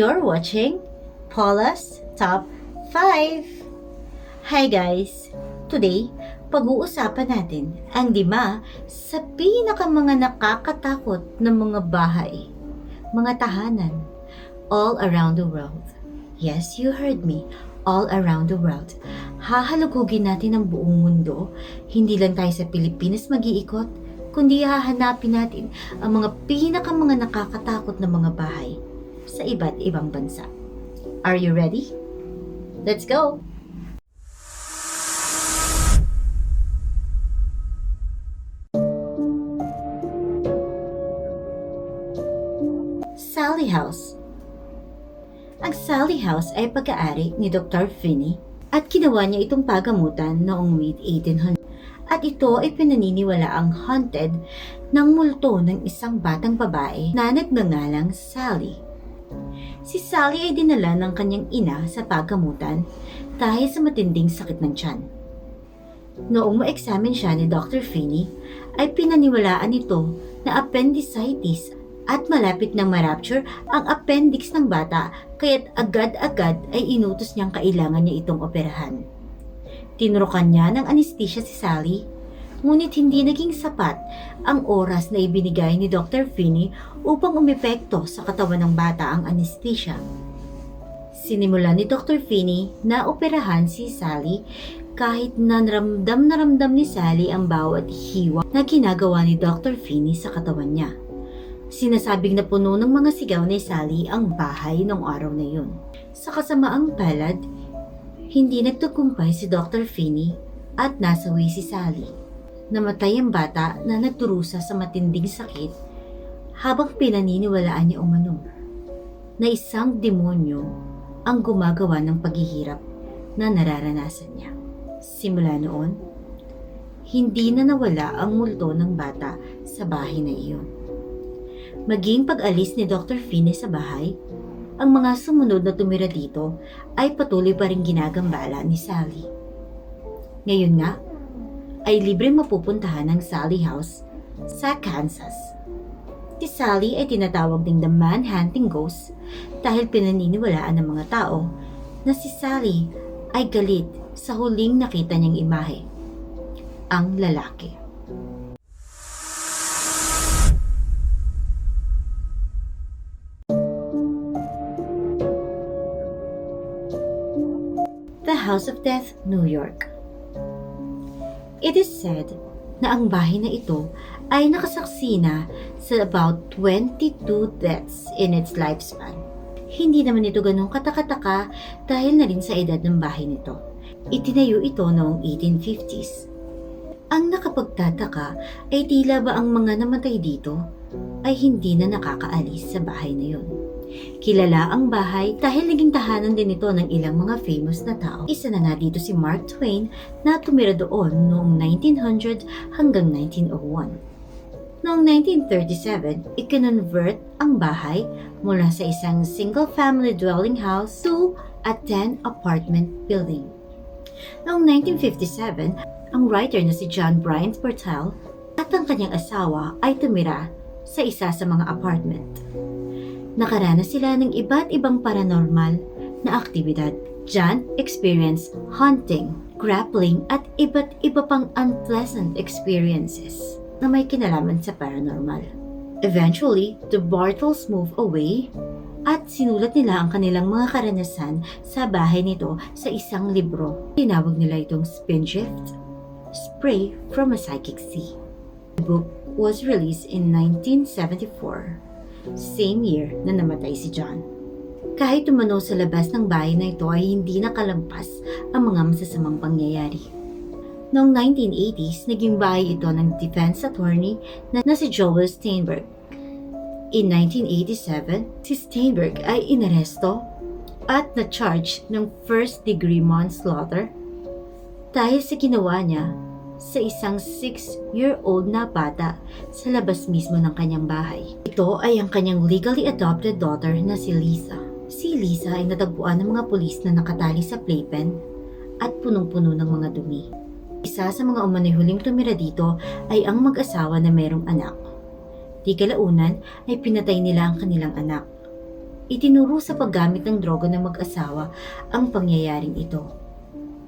You're watching Paula's Top 5. Hi guys! Today, pag-uusapan natin ang 5 sa mga nakakatakot na mga bahay, mga tahanan, all around the world. Yes, you heard me. All around the world. Hahalugugin natin ang buong mundo. Hindi lang tayo sa Pilipinas mag-iikot, kundi hahanapin natin ang mga nakakatakot na mga bahay sa iba't ibang bansa. Are you ready? Let's go! Sallie House. Ang Sallie House ay pag-aari ni Dr. Finney at ginawa niya itong pagamutan noong mid-1800. At ito ay pinaniniwala ang haunted ng multo ng isang batang babae na nagngangalang Sally. Si Sally ay dinala ng kanyang ina sa pagamutan dahil sa matinding sakit ng tiyan. Noong ma-examine siya ni Dr. Finney, ay pinaniwalaan ito na appendicitis at malapit nang ma-rupture ang appendix ng bata, kaya't agad-agad ay inutos niyang kailangan niya itong operahan. Tinurukan niya ng anesthesia si Sally, ngunit hindi naging sapat ang oras na ibinigay ni Dr. Finney upang umepekto sa katawan ng bata ang anesthesia. Sinimula ni Dr. Finney na operahan si Sally kahit na ramdam ni Sally ang bawat hiwa na ginagawa ni Dr. Finney sa katawan niya. Sinasabing na puno ng mga sigaw ni Sally ang bahay noong araw na yun. Sa kasamaang palad, hindi nagtagumpay si Dr. Finney at nasawi si Sally. Namatay ang bata na nagdurusa sa matinding sakit habang pinaniniwalaan niya umano na isang demonyo ang gumagawa ng paghihirap na nararanasan niya. Simula noon, hindi na nawala ang multo ng bata sa bahay na iyon. Maging pag-alis ni Dr. Finney sa bahay, ang mga sumunod na tumira dito ay patuloy pa rin ginagambala ni Sally. Ngayon nga, ay libreng mapupuntahan ng Sallie House sa Kansas. Si Sally ay tinatawag ding the man-hunting ghost dahil pinaniniwalaan ng mga tao na si Sally ay galit sa huling nakita niyang imahe, ang lalaki. The House of Death, New York. It is said na ang bahay na ito ay nakasaksi na sa about 22 deaths in its lifespan. Hindi naman ito ganong katakataka dahil na rin sa edad ng bahay nito. Itinayo ito noong 1850s. Ang nakapagtataka ay tila ba ang mga namatay dito ay hindi na nakakaalis sa bahay na yun. Kilala ang bahay dahil naging tahanan din ito ng ilang mga famous na tao. Isa na nga dito si Mark Twain na tumira doon noong 1900 hanggang 1901. Noong 1937, ikinonvert ang bahay mula sa isang single-family dwelling house to a 10-apartment building. Noong 1957, ang writer na si John Bryant Pertell at ang kanyang asawa ay tumira sa isa sa mga apartment. Nakaranas sila ng iba't ibang paranormal na aktibidad. John experienced haunting, grappling at iba't iba pang unpleasant experiences na may kinalaman sa paranormal. Eventually, the Bartles moved away at sinulat nila ang kanilang mga karanasan sa bahay nito sa isang libro. Tinawag nila itong Spindrift, Spray from a Psychic Sea. The book was released in 1974. Same year na namatay si John. Kahit umano sa labas ng bahay na ito ay hindi nakalampas ang mga masasamang pangyayari. Noong 1980s, naging bahay ito ng defense attorney na si Joel Steinberg. In 1987, si Steinberg ay inaresto at na-charge ng first-degree manslaughter dahil sa ginawa niya sa isang 6-year-old na bata sa labas mismo ng kanyang bahay. Ito ay ang kanyang legally adopted daughter na si Lisa. Si Lisa ay natagpuan ng mga pulis na nakatali sa playpen at punong-puno ng mga dumi. Isa sa mga umano'y huling tumira dito ay ang mag-asawa na mayroong anak. Di kalaunan ay pinatay nila ang kanilang anak. itinuro sa paggamit ng droga ng mag-asawa ang pangyayaring ito.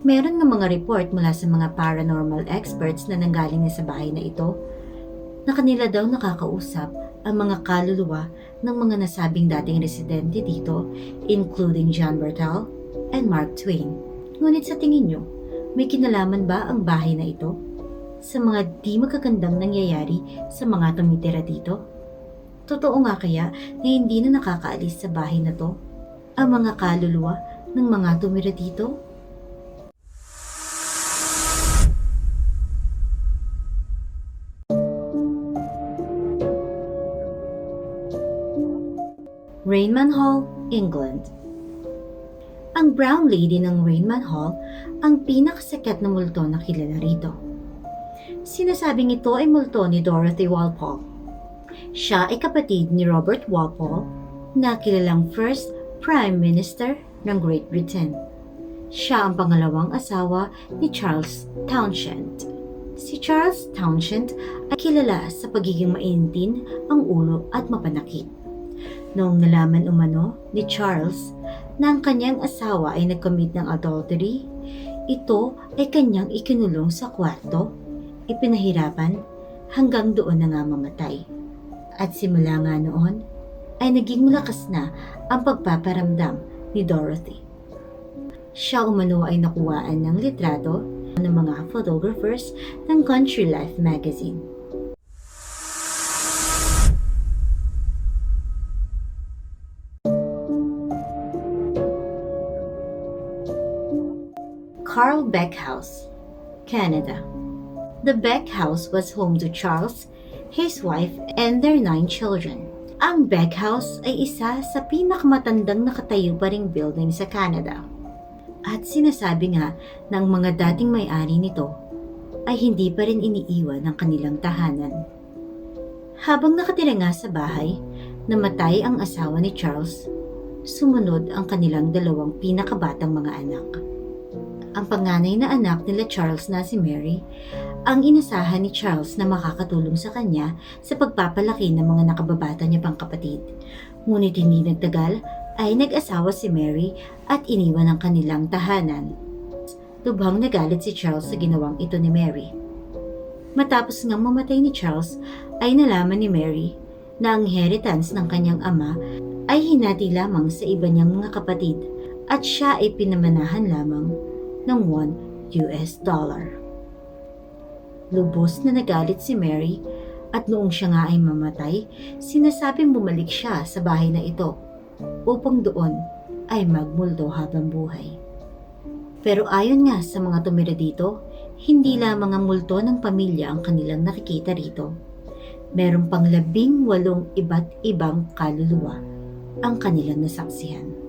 Meron ng mga report mula sa mga paranormal experts na nanggaling na sa bahay na ito na kanila daw nakakausap ang mga kaluluwa ng mga nasabing dating residente dito, including John Bartal and Mark Twain. Ngunit sa tingin nyo, may kinalaman ba ang bahay na ito sa mga di magagandang nangyayari sa mga tumitira dito? Totoo nga kaya na hindi na nakakaalis sa bahay na to ang mga kaluluwa ng mga tumira dito? Rainman Hall, England. Ang Brown Lady ng Rainman Hall ang pinakasikat na multo na kilala rito. Sinasabing ito ay multo ni Dorothy Walpole. Siya ay kapatid ni Robert Walpole na kilalang first Prime Minister ng Great Britain. Siya ang pangalawang asawa ni Charles Townshend. Si Charles Townshend ay kilala sa pagiging maintin ang ulo at mapanakit. Noong nalaman umano ni Charles na ang kanyang asawa ay nag-commit ng adultery, ito ay kanyang ikinulong sa kwarto, ipinahirapan hanggang doon na nga mamatay. At simula nga noon ay naging malakas na ang pagpaparamdam ni Dorothy. Siya umano ay nakuhaan ng litrato ng mga photographers ng Country Life magazine. Carl Beck House, Canada. The Beck House was home to Charles, his wife, and their 9 children. Ang Beck House ay isa sa pinakamatandang nakatayo pa ring building sa Canada. At sinasabi nga ng mga dating may-ari nito ay hindi pa rin iniiwan ang kanilang tahanan. Habang nakatira nga sa bahay, namatay ang asawa ni Charles, sumunod ang kanilang 2 pinakabatang mga anak. Ang panganay na anak nila Charles na si Mary, ang inasahan ni Charles na makakatulong sa kanya sa pagpapalaki ng mga nakababata niya pang kapatid. Ngunit hindi nagtagal ay nag-asawa si Mary at iniwan ang kanilang tahanan. Lubhang nagalit si Charles sa ginawang ito ni Mary. Matapos ngang mamatay ni Charles ay nalaman ni Mary na ang inheritance ng kanyang ama ay hinati lamang sa iba niyang mga kapatid at siya ay pinamanahan lamang ng $1. Lubos na nagalit si Mary at noong siya nga ay mamatay, sinasabing bumalik siya sa bahay na ito upang doon ay magmulto habang buhay. Pero ayon nga sa mga tumira dito, hindi lamang ang multo ng pamilya ang kanilang nakikita rito. Meron pang 18 iba't ibang kaluluwa ang kanilang nasaksihan.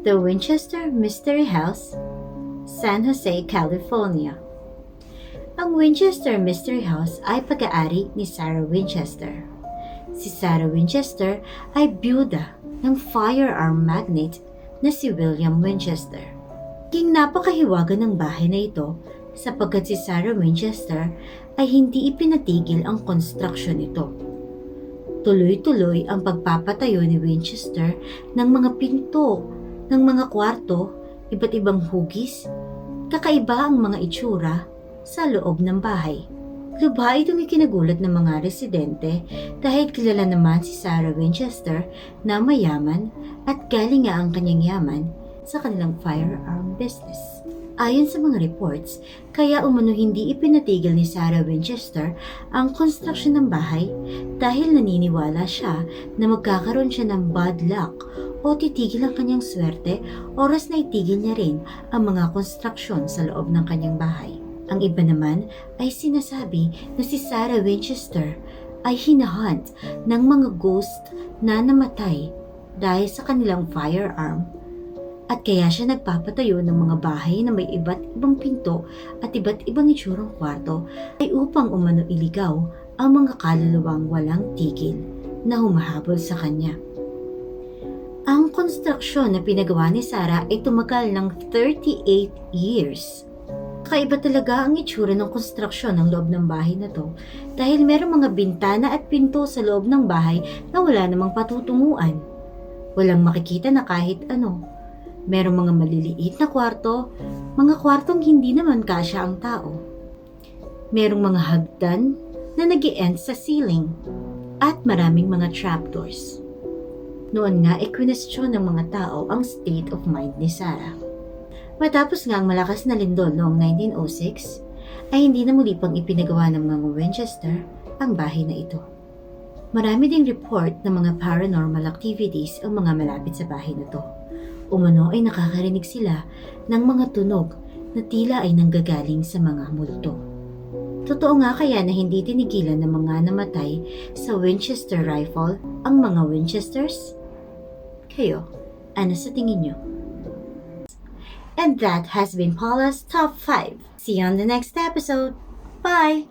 The Winchester Mystery House, San Jose, California. Ang Winchester Mystery House ay pag-aari ni Sarah Winchester. Si Sarah Winchester ay byuda ng firearm magnate na si William Winchester. King napakahiwaga ng bahay na ito sapagkat si Sarah Winchester ay hindi ipinatigil ang construction nito. Tuloy-tuloy ang pagpapatayo ni Winchester ng mga pinto, ng mga kwarto, iba't ibang hugis, kakaiba ang mga itsura sa loob ng bahay. Lubha itong ikinagulat ng mga residente dahil kilala naman si Sarah Winchester na mayaman at galing nga ang kanyang yaman sa kanilang firearm business. Ayon sa mga reports, kaya umano hindi ipinatigil ni Sarah Winchester ang construction ng bahay dahil naniniwala siya na magkakaroon siya ng bad luck o titigil ang kanyang swerte oras na itigil niya rin ang mga konstruksyon sa loob ng kanyang bahay. Ang iba naman ay sinasabi na si Sarah Winchester ay hinahunt ng mga ghost na namatay dahil sa kanilang firearm at kaya siya nagpapatayo ng mga bahay na may iba't ibang pinto at iba't ibang itsurang kwarto ay upang umano iligaw ang mga kaluluwang walang tigil na humahabol sa kanya. Ang konstruksyon na pinagawa ni Sarah ay tumagal ng 38 years. Kakaiba talaga ang itsura ng konstruksyon ng loob ng bahay na to dahil merong mga bintana at pinto sa loob ng bahay na wala namang patutunguan. Walang makikita na kahit ano. Merong mga maliliit na kwarto, mga kwartong hindi naman kasya ang tao. Merong mga hagdan na nag-i-end sa ceiling at maraming mga trapdoors. Noon nga kwinestyon ng mga tao ang state of mind ni Sarah. Matapos nga ang malakas na lindol noong 1906, ay hindi na muli pang ipinagawa ng mga Winchester ang bahay na ito. Marami ding report ng mga paranormal activities ang mga malapit sa bahay na to. Umano ay nakakarinig sila ng mga tunog na tila ay nanggagaling sa mga multo. Totoo nga kaya na hindi tinigilan ng mga namatay sa Winchester rifle ang mga Winchesters? Kayo, ano sa tingin nyo? And that has been Paula's Top 5. See you on the next episode. Bye!